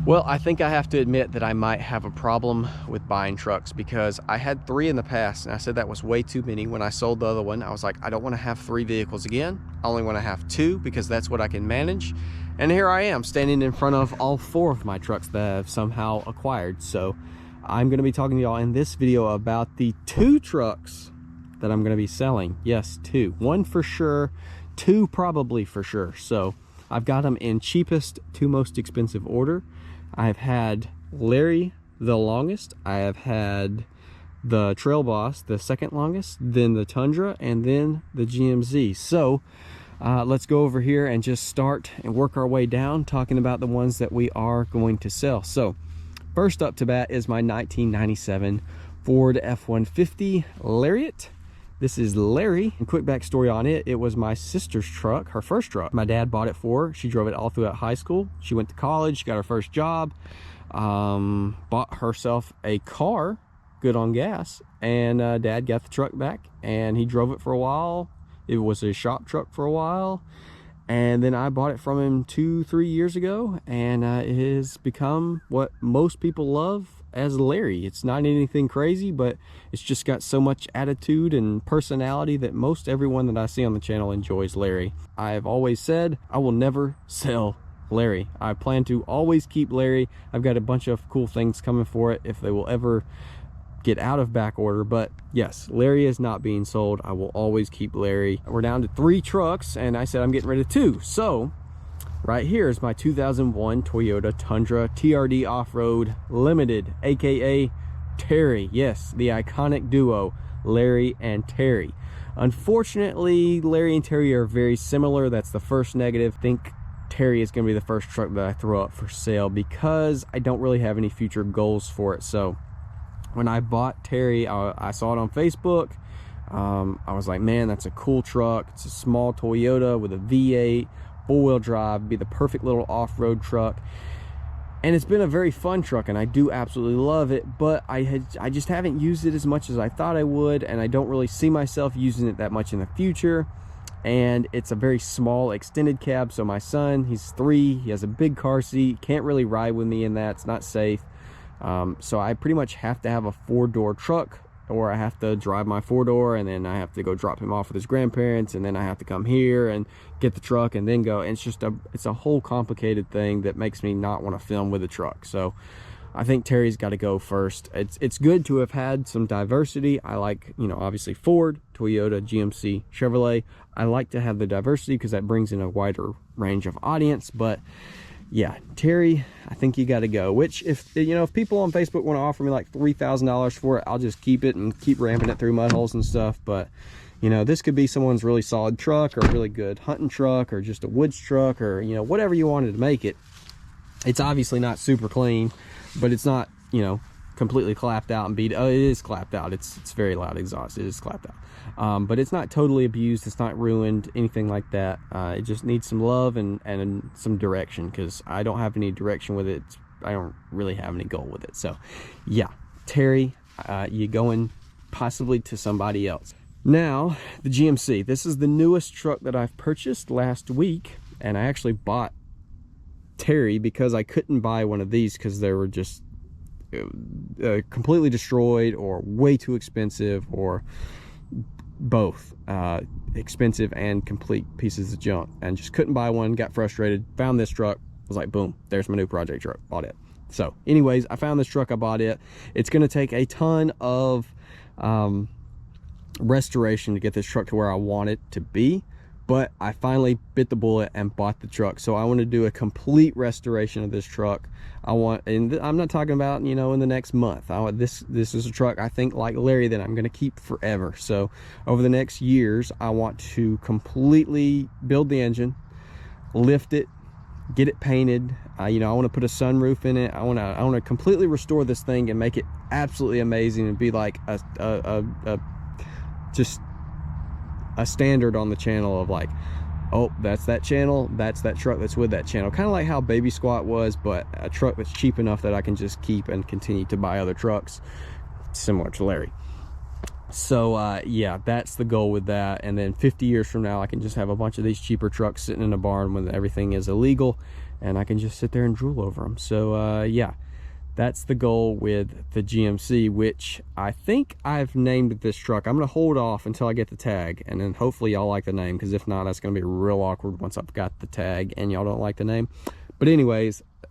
Well, I think I have to admit that I might have a problem with buying trucks, because I had 3 in the past and I said that was way too many. When I sold the other one, I was like, I don't want to have 3 vehicles again. I only want to have 2 because that's what I can manage. And here I am standing in front of all 4 of my trucks that I've somehow acquired. So I'm going to be talking to y'all in this video about the 2 trucks that I'm going to be selling. Yes, 2. 1 for sure, 2 probably for sure. So I've got them in cheapest to most expensive order. I've had Larry the longest, I have had the Trail Boss the second longest, then the Tundra, and then the GMZ. So let's go over here and just start and work our way down, talking about the ones that we are going to sell. So first up to bat is my 1997 Ford F-150 Lariat. This is Larry. And quick backstory on it, it was my sister's truck, her first truck. My dad bought it for her. She drove it all throughout high school. She went to college, she got her first job, bought herself a car, good on gas, and Dad got the truck back and he drove it for a while. It was a shop truck for a while. And then I bought it from him 2-3 years ago, and it has become what most people love as Larry. It's not anything crazy, but it's just got so much attitude and personality that most everyone that I see on the channel enjoys Larry. I've always said I will never sell Larry. I plan to always keep Larry. I've got a bunch of cool things coming for it if they will ever get out of back order. But yes, Larry is not being sold. I will always keep Larry. We're down to 3 trucks, and I said I'm getting rid of 2. So right here is my 2001 Toyota Tundra TRD Off-Road Limited, aka Terry. Yes, the iconic duo Larry and Terry. Unfortunately, Larry and Terry are very similar. That's the first negative. I think Terry is going to be the first truck that I throw up for sale because I don't really have any future goals for it. So when I bought Terry, I saw it on Facebook. I was like, man, that's a cool truck. It's a small Toyota with a V8, 4-wheel drive, be the perfect little off-road truck. And it's been a very fun truck, and I do absolutely love it, but I just haven't used it as much as I thought I would, and I don't really see myself using it that much in the future. And it's a very small extended cab, so my son, he's 3, he has a big car seat, can't really ride with me in that, it's not safe. So I pretty much have to have a 4-door truck, or I have to drive my 4-door, and then I have to go drop him off with his grandparents, and then I have to come here and get the truck and then go. And it's a whole complicated thing that makes me not want to film with the truck. So I think Terry's got to go first. It's good to have had some diversity. I like, you know, obviously Ford, Toyota, GMC, Chevrolet. I like to have the diversity because that brings in a wider range of audience. But yeah, Terry, I think you got to go. Which, if people on Facebook want to offer me like $3,000 for it, I'll just keep it and keep ramping it through mud holes and stuff. But you know, this could be someone's really solid truck, or a really good hunting truck, or just a woods truck, or you know, whatever you wanted to make it. It's obviously not super clean, but it's not, you know, completely clapped out and beat. Oh, it is clapped out. It's very loud exhaust. It is clapped out. But it's not totally abused. It's not ruined, anything like that. It just needs some love and some direction, because I don't have any direction with it. I don't really have any goal with it. So yeah, Terry, you going possibly to somebody else. Now, the GMC. This is the newest truck that I've purchased last week, and I actually bought Terry because I couldn't buy one of these because they were just completely destroyed, or way too expensive, or both expensive and complete pieces of junk, and just couldn't buy one. Got frustrated, found this truck, was like, boom, there's my new project truck, bought it. So anyways, I found this truck, I bought it. It's going to take a ton of restoration to get this truck to where I want it to be, but I finally bit the bullet and bought the truck. So I want to do a complete restoration of this truck. And I'm not talking about, you know, in the next month. This is a truck, I think, like Larry, that I'm going to keep forever. So over the next years, I want to completely build the engine, lift it, get it painted. You know, I want to put a sunroof in it. I want to completely restore this thing and make it absolutely amazing, and be like just a standard on the channel of like, oh, that's that channel, that's that truck that's with that channel. Kind of like how Baby Squat was, but a truck that's cheap enough that I can just keep and continue to buy other trucks similar to Larry. So yeah, that's the goal with that. And then 50 years from now, I can just have a bunch of these cheaper trucks sitting in a barn when everything is illegal, and I can just sit there and drool over them. So yeah, that's the goal with the GMC, which I think I've named this truck. I'm gonna hold off until I get the tag, and then hopefully y'all like the name, because if not, that's gonna be real awkward once I've got the tag and y'all don't like the name. But anyways, I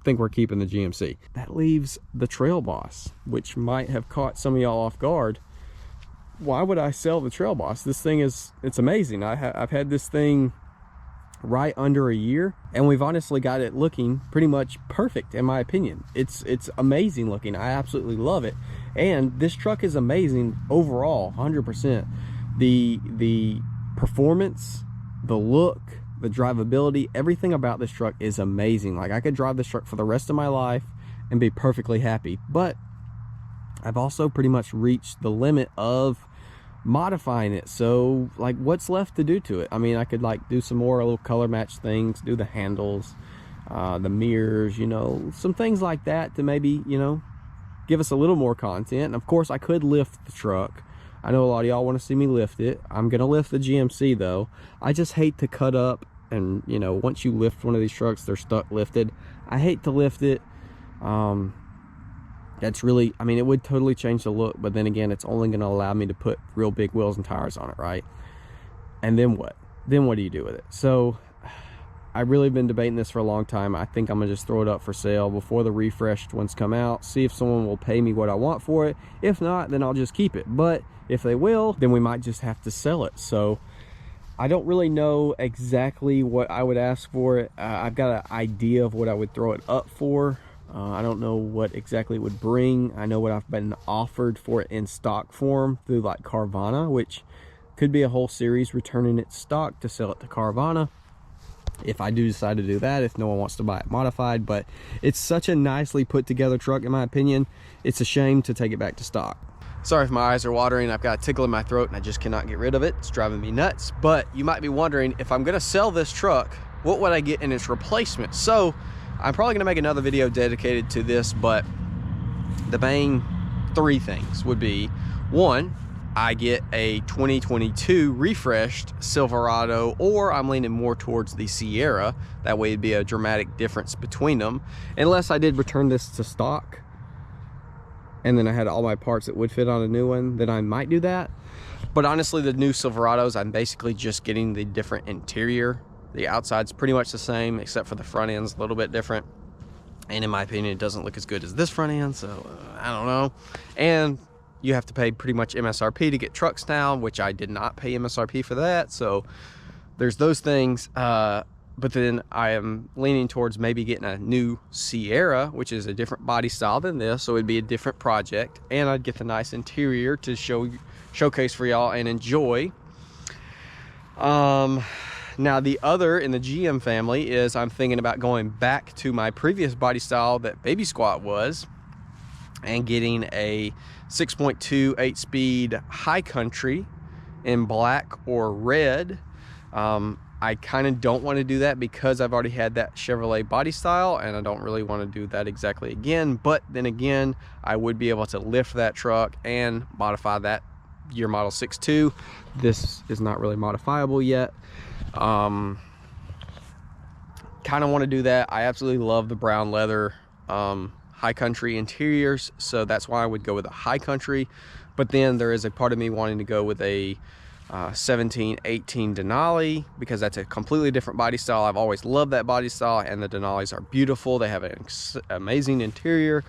think we're keeping the GMC. That leaves the Trail Boss, which might have caught some of y'all off guard. Why would I sell the Trail Boss? This thing is, it's amazing. I've had this thing right under a year, and we've honestly got it looking pretty much perfect in my opinion. It's amazing looking. I absolutely love it, and this truck is amazing overall, 100%. The performance, the look, the drivability, everything about this truck is amazing. Like, I could drive this truck for the rest of my life and be perfectly happy. But I've also pretty much reached the limit of modifying it. So like, what's left to do to it? I mean, I could like do some more little color match things, do the handles, the mirrors, you know, some things like that to maybe, you know, give us a little more content. And of course I could lift the truck. I know a lot of y'all want to see me lift it. I'm gonna lift the GMC though. I just hate to cut up, and you know, once you lift one of these trucks, they're stuck lifted. I hate to lift it. That's really, I mean, it would totally change the look, but then again, it's only going to allow me to put real big wheels and tires on it, right? And then what? Then what do you do with it? So I've really been debating this for a long time. I think I'm going to just throw it up for sale before the refreshed ones come out, see if someone will pay me what I want for it. If not, then I'll just keep it. But if they will, then we might just have to sell it. So I don't really know exactly what I would ask for it. I've got an idea of what I would throw it up for. I don't know what exactly it would bring. I know what I've been offered for it in stock form through like Carvana, which could be a whole series, returning it stock to sell it to Carvana, if I do decide to do that, if no one wants to buy it modified. But it's such a nicely put together truck, in my opinion. It's a shame to take it back to stock. Sorry if my eyes are watering. I've got a tickle in my throat and I just cannot get rid of it. It's driving me nuts. But you might be wondering, if I'm gonna sell this truck, what would I get in its replacement? So I'm probably gonna make another video dedicated to this, but the main three things would be: one, I get a 2022 refreshed Silverado, or I'm leaning more towards the Sierra. That way it'd be a dramatic difference between them. Unless I did return this to stock and then I had all my parts that would fit on a new one, then I might do that. But honestly, the new Silverados, I'm basically just getting the different interior. The outside's pretty much the same, except for the front end's a little bit different. And in my opinion, it doesn't look as good as this front end, so I don't know. And you have to pay pretty much MSRP to get trucks now, which I did not pay MSRP for that. So there's those things. But then I am leaning towards maybe getting a new Sierra, which is a different body style than this. So it'd be a different project. And I'd get the nice interior to showcase for y'all and enjoy. Now the other in the GM family is I'm thinking about going back to my previous body style that Baby Squat was, and getting a 6.2 8-speed High Country in black or red. I kind of don't want to do that because I've already had that Chevrolet body style, and I don't really want to do that exactly again. But then again, I would be able to lift that truck and modify that year model 6.2. This is not really modifiable yet. Kind of want to do that. I absolutely love the brown leather High Country interiors, so that's why I would go with a High Country. But then there is a part of me wanting to go with a 17-18 Denali, because that's a completely different body style. I've always loved that body style, and the Denalis are beautiful. They have an amazing interior.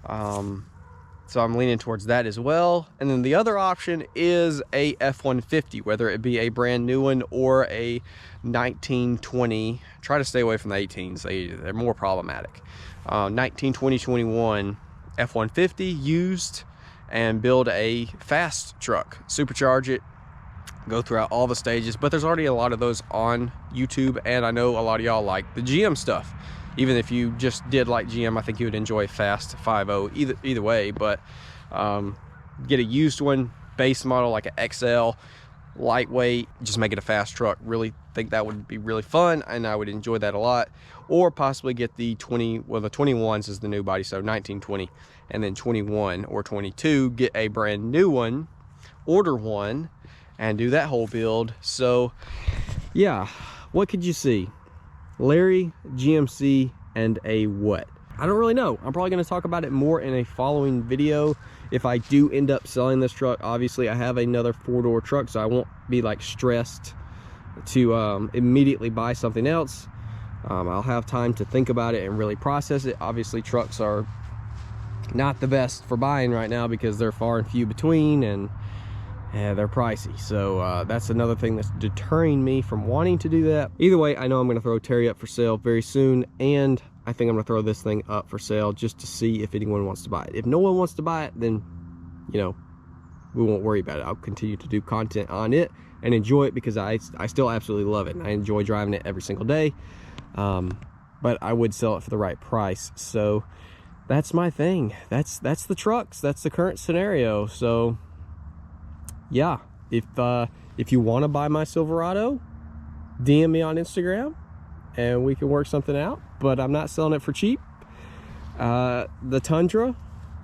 So I'm leaning towards that as well. And then the other option is a F-150, whether it be a brand new one or a 1920. Try to stay away from the 18s. They're more problematic. 1920, 21 F-150 used, and build a fast truck, supercharge it, go throughout all the stages. But there's already a lot of those on YouTube, and I know a lot of y'all like the GM stuff. Even if you just did like GM, I think you would enjoy Fast 5.0 either way. But get a used one, base model like an XL, lightweight, just make it a fast truck. Really think that would be really fun, and I would enjoy that a lot. Or possibly get the 21s is the new body, so 1920, and then 21 or 22, get a brand new one, order one, and do that whole build. So yeah, what could you see? Larry, GMC, and a what? I don't really know. I'm probably going to talk about it more in a following video. If I do end up selling this truck, obviously I have another 4-door truck, so I won't be like stressed to immediately buy something else. I'll have time to think about it and really process it. Obviously trucks are not the best for buying right now because they're far and few between, and they're pricey. So that's another thing that's deterring me from wanting to do that. Either way, I know I'm going to throw Terry up for sale very soon, and I think I'm going to throw this thing up for sale just to see if anyone wants to buy it. If no one wants to buy it, then, you know, we won't worry about it. I'll continue to do content on it and enjoy it because I still absolutely love it, and I enjoy driving it every single day. But I would sell it for the right price. So that's my thing. That's the trucks. That's the current scenario. So yeah, if you want to buy my Silverado, DM me on Instagram and we can work something out. But I'm not selling it for cheap. The Tundra,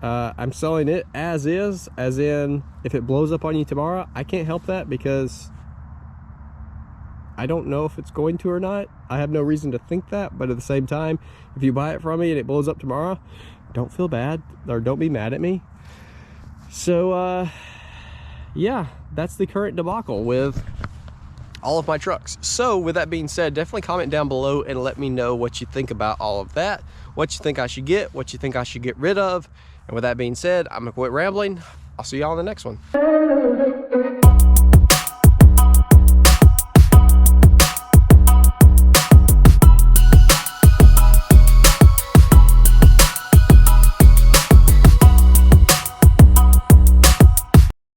I'm selling it as is, as in if it blows up on you tomorrow, I can't help that because I don't know if it's going to or not. I have no reason to think that, but at the same time, if you buy it from me and it blows up tomorrow, don't feel bad or don't be mad at me. So yeah, that's the current debacle with all of my trucks. So with that being said, definitely comment down below and let me know what you think about all of that, what you think I should get, what you think I should get rid of. And with that being said, I'm gonna quit rambling. I'll see y'all in the next one.